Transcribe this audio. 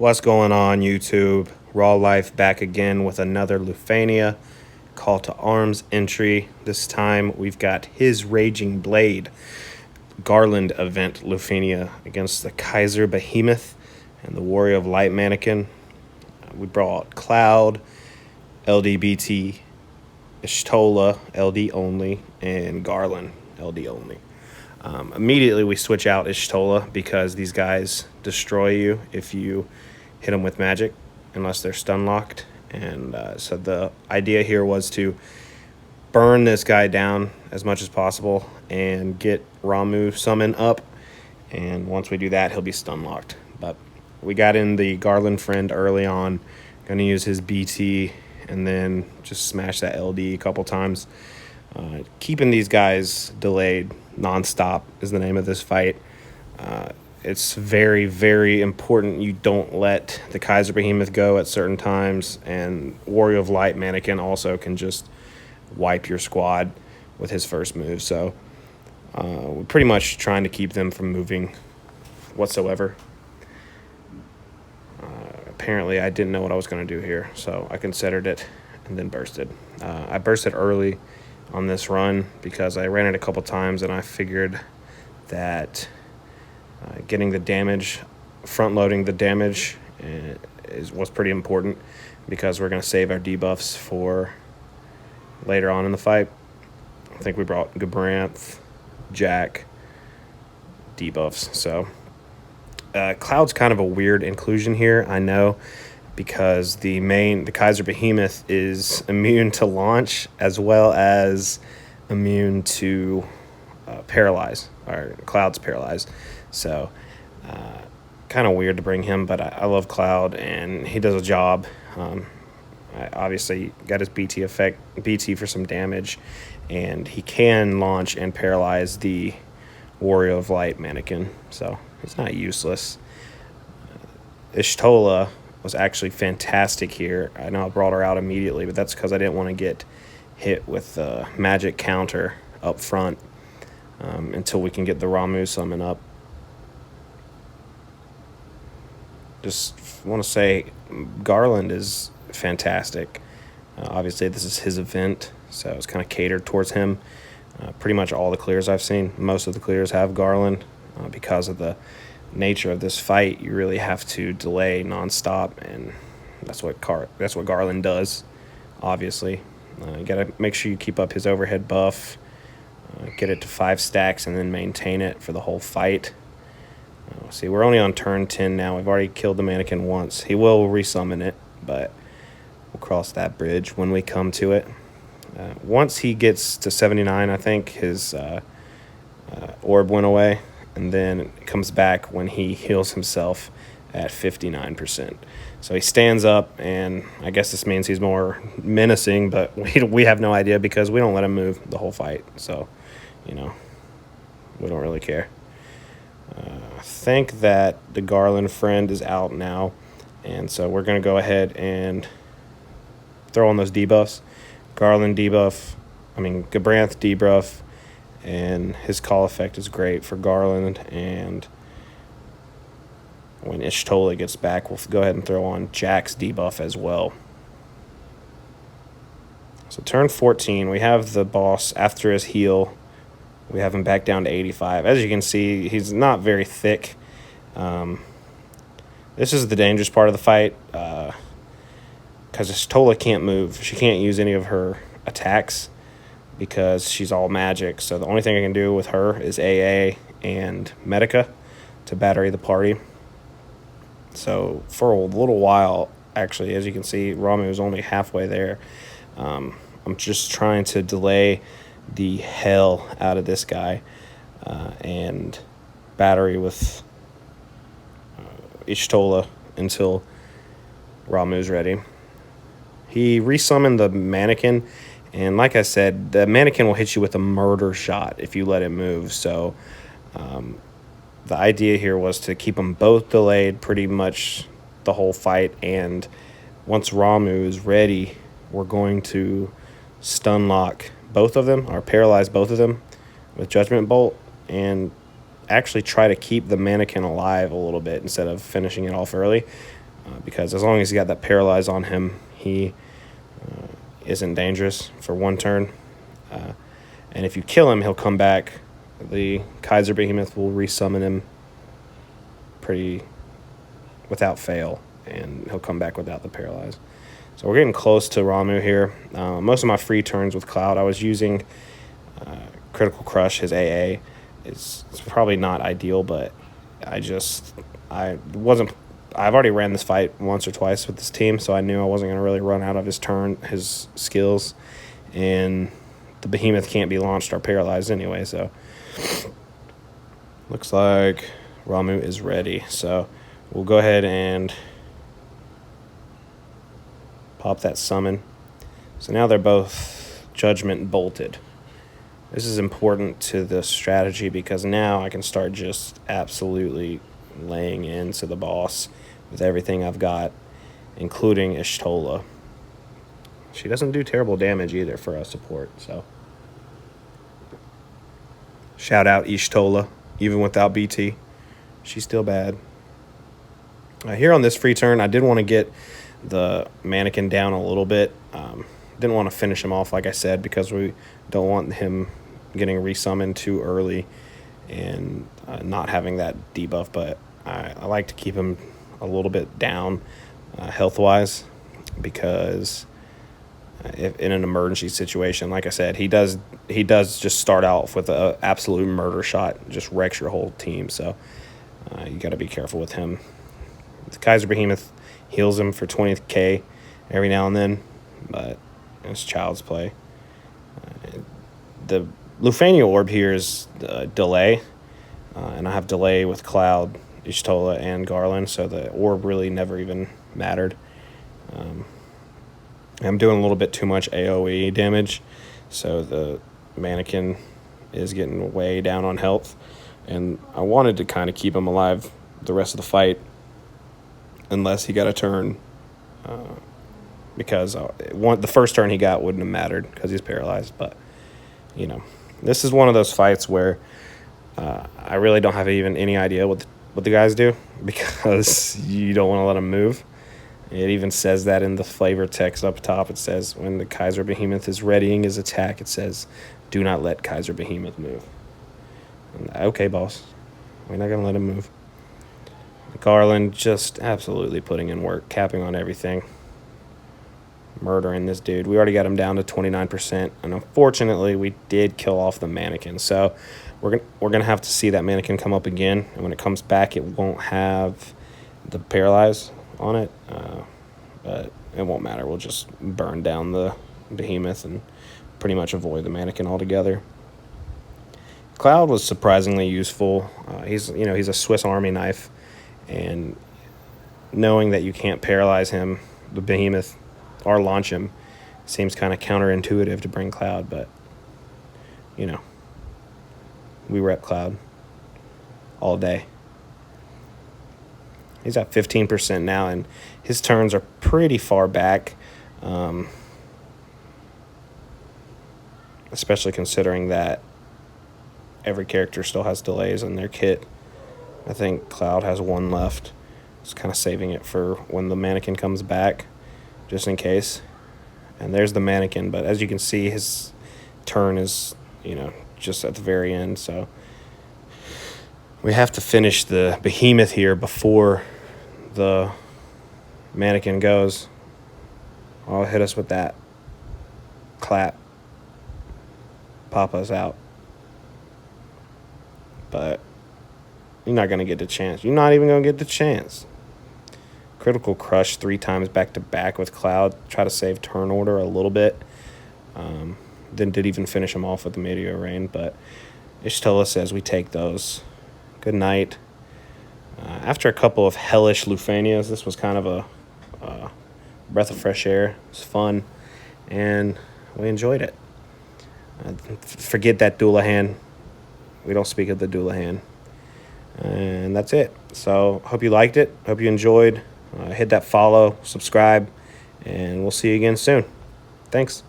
What's going on, YouTube? Raw Life back again with another Lufenia call to arms entry. This time we've got his Raging Blade Garland event Lufenia against the Kaiser Behemoth and the Warrior of Light Manakin. We brought Cloud, LDBT, Yshtola, LD only, and Garland, LD only. Immediately we switch out Yshtola because these guys destroy you if you hit them with magic unless they're stun locked. And so the idea here was to burn this guy down as much as possible and get Ramuh summon up. And once we do that, he'll be stun locked. But we got in the Garland friend early on. Going to use his BT and then just smash that LD a couple times. Keeping these guys delayed nonstop is the name of this fight. It's very, very important you don't let the Kaiser Behemoth go at certain times, and Warrior of Light Manakin also can just wipe your squad with his first move. So we're pretty much trying to keep them from moving whatsoever. Apparently I didn't know what I was going to do here, so I considered it and then bursted. I bursted early on this run because I ran it a couple times and I figured that getting the damage, front-loading the damage was pretty important because we're going to save our debuffs for later on in the fight. I think we brought Gabranth, Jack, debuffs. So Cloud's kind of a weird inclusion here, I know, because the Kaiser Behemoth is immune to launch as well as immune to paralyze, or Cloud's paralyze. So kind of weird to bring him, but I love Cloud and he does a job. I obviously got his BT for some damage, and he can launch and paralyze the Warrior of Light Manakin, so he's not useless. Yshtola was actually fantastic here. I know I brought her out immediately, but that's because I didn't want to get hit with the magic counter up front until we can get the Ramuh summon up. Just want to say Garland is fantastic. Obviously, this is his event, so it's kind of catered towards him. Pretty much all the clears I've seen, most of the clears have Garland. Because of the nature of this fight, you really have to delay nonstop, and that's what Garland does, obviously. You got to make sure you keep up his overhead buff, get it to 5 stacks, and then maintain it for the whole fight. See, we're only on turn 10 now. We've already killed the Manakin once. He will resummon it, but we'll cross that bridge when we come to it. Once he gets to 79, I think his orb went away, and then it comes back when he heals himself at 59%. So he stands up, and I guess this means he's more menacing, but we have no idea because we don't let him move the whole fight. So, you know, we don't really care. I think that the Garland friend is out now, and so we're going to go ahead and throw on those debuffs. Garland debuff, Gabranth debuff, and his call effect is great for Garland. And when Yshtola gets back, we'll go ahead and throw on Jack's debuff as well. So turn 14, we have the boss after his heal. We have him back down to 85. As you can see, he's not very thick. This is the dangerous part of the fight because Yshtola can't move. She can't use any of her attacks because she's all magic. So the only thing I can do with her is AA and Medica to battery the party. So for a little while, actually, as you can see, Ramuh is only halfway there. I'm just trying to delay the hell out of this guy and battery with Yshtola until Ramuh's ready. He resummoned the Manakin, and like I said, the Manakin will hit you with a murder shot if you let it move. So the idea here was to keep them both delayed pretty much the whole fight, and once Ramuh is ready, we're going to stun lock both of them, or paralyze both of them with Judgment Bolt, and actually try to keep the Manakin alive a little bit instead of finishing it off early. because as long as he got that paralyze on him, he isn't dangerous for one turn. And if you kill him, he'll come back. The Kaiser Behemoth will resummon him pretty without fail, and he'll come back without the paralyze. So we're getting close to Ramuh here. Most of my free turns with Cloud, I was using Critical Crush, his AA. It's probably not ideal, but I've already ran this fight once or twice with this team, so I knew I wasn't going to really run out of his skills, and the Behemoth can't be launched or paralyzed anyway, so looks like Ramuh is ready. So we'll go ahead and pop that summon. So now they're both Judgment bolted. This is important to the strategy because now I can start just absolutely laying into the boss with everything I've got, including Yshtola. She doesn't do terrible damage either for a support, so shout out Yshtola. Even without BT, she's still bad. Here on this free turn, I did want to get the Manakin down a little bit. Didn't want to finish him off, like I said, because we don't want him getting resummoned too early and not having that debuff, but I like to keep him a little bit down health-wise, because if in an emergency situation, like I said, he does just start out with an absolute murder shot, just wrecks your whole team, so you got to be careful with him. The Kaiser Behemoth heals him for 20k every now and then, but it's child's play. The Lufenia orb here is delay, and I have delay with Cloud, Yshtola, and Garland, so the orb really never even mattered. I'm doing a little bit too much AoE damage, so the Manakin is getting way down on health, and I wanted to kind of keep him alive the rest of the fight unless he got a turn, because the first turn he got wouldn't have mattered because he's paralyzed. But you know, this is one of those fights where I really don't have even any idea what the guys do, because you don't want to let them move. It even says that in the flavor text up top. It says when the Kaiser Behemoth is readying his attack, it says, "Do not let Kaiser Behemoth move." And, okay, boss, we're not gonna let him move. Garland just absolutely putting in work, capping on everything, murdering this dude. We already got him down to 29%, and unfortunately, we did kill off the Manakin. So we're gonna have to see that Manakin come up again, and when it comes back, it won't have the paralyze on it, but it won't matter. We'll just burn down the Behemoth and pretty much avoid the Manakin altogether. Cloud was surprisingly useful. He's a Swiss Army knife, and knowing that you can't paralyze him, the Behemoth, or launch him, seems kind of counterintuitive to bring Cloud, but you know, we rep Cloud all day. He's at 15% now, and his turns are pretty far back, especially considering that every character still has delays in their kit. I think Cloud has one left. Just kind of saving it for when the Manakin comes back, just in case. And there's the Manakin, but as you can see, his turn is, just at the very end, so we have to finish the Behemoth here before the Manakin goes. I'll hit us with that clap, pop us out. But you're not going to get the chance. You're not even going to get the chance. Critical Crush 3 times back to back with Cloud. Try to save turn order a little bit. Then did even finish him off with the Meteor Rain. But Yshtola says we take those. Good night. After a couple of hellish Lufenias, this was kind of a breath of fresh air. It was fun, and we enjoyed it. Forget that Doulahan. We don't speak of the Doulahan. And that's it. So hope you liked it. Hope you enjoyed. Hit that follow, subscribe, and we'll see you again soon. Thanks.